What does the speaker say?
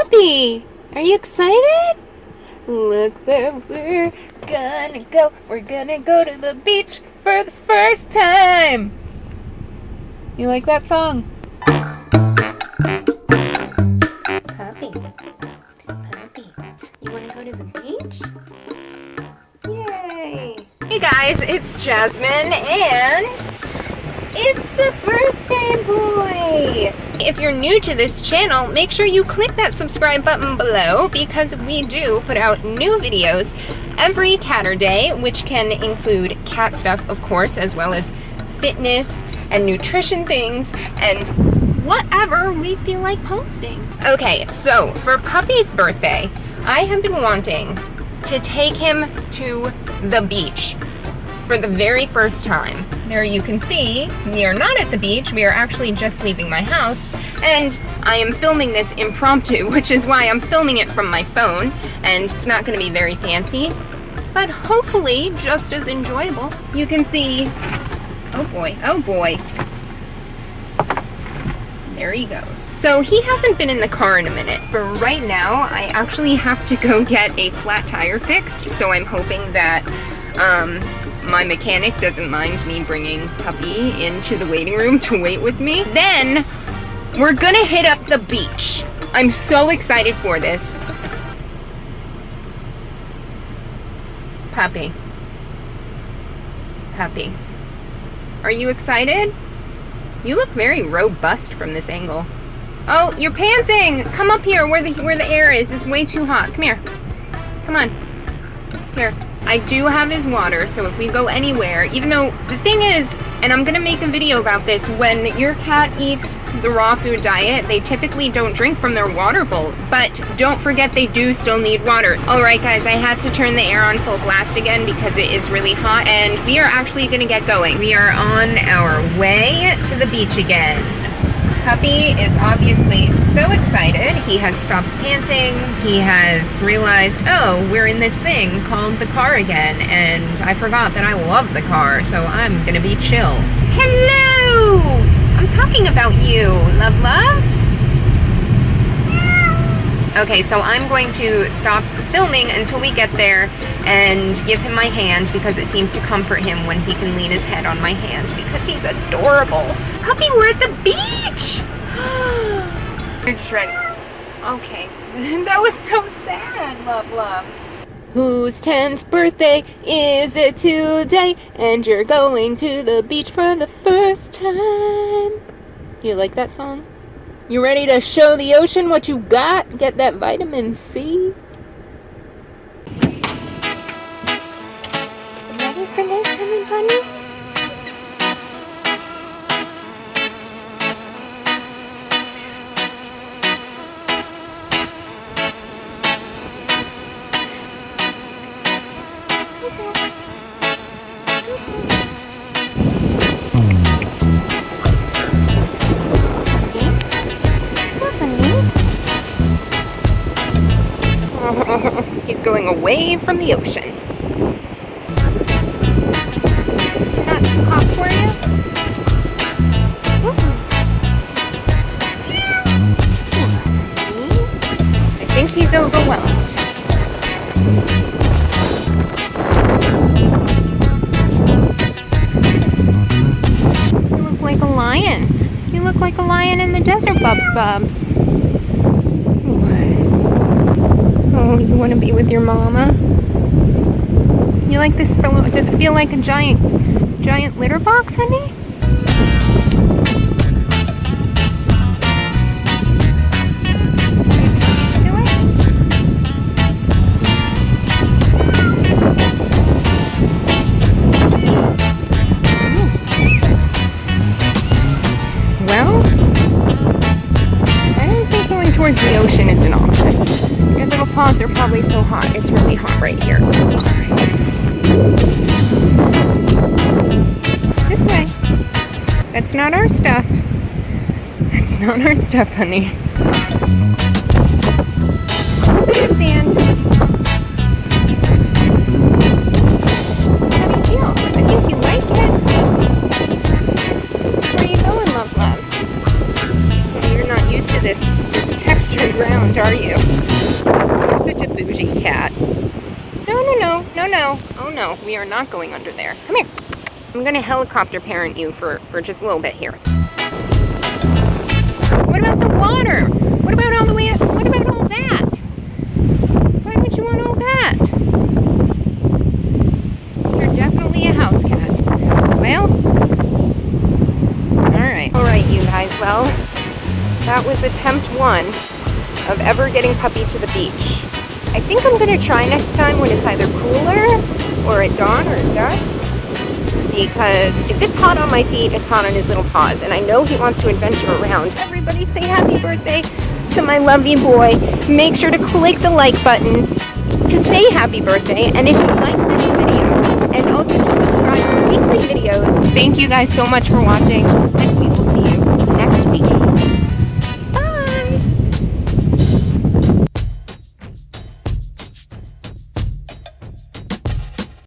Puppy, are you excited? Look where we're gonna go. We're gonna go to the beach for the first time. You like that song? Puppy, you wanna go to the beach? Yay! Hey guys, it's Jasmin and it's the birthday boy! If you're new to this channel, make sure you click that subscribe button below because we do put out new videos every Caturday, which can include cat stuff, of course, as well as fitness and nutrition things and whatever we feel like posting. Okay, so for Puppy's birthday, I have been wanting to take him to the beach for the very first time. There you can see, we are not at the beach, we are actually just leaving my house, and I am filming this impromptu, which is why I'm filming it from my phone, and it's not gonna be very fancy, but hopefully just as enjoyable. You can see, oh boy. There he goes. So he hasn't been in the car in a minute. For right now, I actually have to go get a flat tire fixed, so I'm hoping that my mechanic doesn't mind me bringing Puppy into the waiting room to wait with me. Then we're gonna hit up the beach. I'm so excited for this. Puppy, are you excited? You look very robust from this angle. Oh, you're panting! Come up here where the air is. It's way too hot. Come here. Come on. Here. I do have his water, so if we go anywhere, even though the thing is, and I'm gonna make a video about this, when your cat eats the raw food diet, they typically don't drink from their water bowl, but don't forget they do still need water. Alright guys, I had to turn the air on full blast again because it is really hot, and we are actually gonna get going. We are on our way to the beach again. Puppy is obviously so excited. He has stopped panting. He has realized, oh, we're in this thing called the car again, and I forgot that I love the car, so I'm gonna be chill. Hello! I'm talking about you, loves. Okay, so I'm going to stop filming until we get there and give him my hand because it seems to comfort him when he can lean his head on my hand because he's adorable. Puppy, we're at the beach! Okay, that was so sad, loves. Whose 10th birthday is it today? And you're going to the beach for the first time. You like that song? You ready to show the ocean what you got? Get that vitamin C? Ready for this, honey bunny? He's going away from the ocean. Is it not too hot for you? I think he's overwhelmed. You look like a lion. You look like a lion in the desert, Bubs. Oh, you want to be with your mama? You like this pillow? Does it feel like a giant litter box, honey? Do it. Well, I don't think going towards the ocean is an option. Your little paws are probably so hot. It's really hot right here. This way. That's not our stuff. That's not our stuff, honey. There's sand. How do you feel? I think you like it. Where are you going, loves? You're not used to this textured ground. around, are you? You're such a bougie cat. No, no, no, no, no. Oh no, we are not going under there. Come here. I'm gonna helicopter parent you for just a little bit here. What about the water? What about all the way up? What about all that? Why would you want all that? You're definitely a house cat. Well, alright you guys, well, that was attempt 1 of ever getting Puppy to the beach. I think I'm gonna try next time when it's either cooler or at dawn or at dusk. Because if it's hot on my feet, it's hot on his little paws. And I know he wants to adventure around. Everybody say happy birthday to my lovely boy. Make sure to click the like button to say happy birthday. And if you like this video, and also to subscribe for weekly videos. Thank you guys so much for watching, and we will see you next week.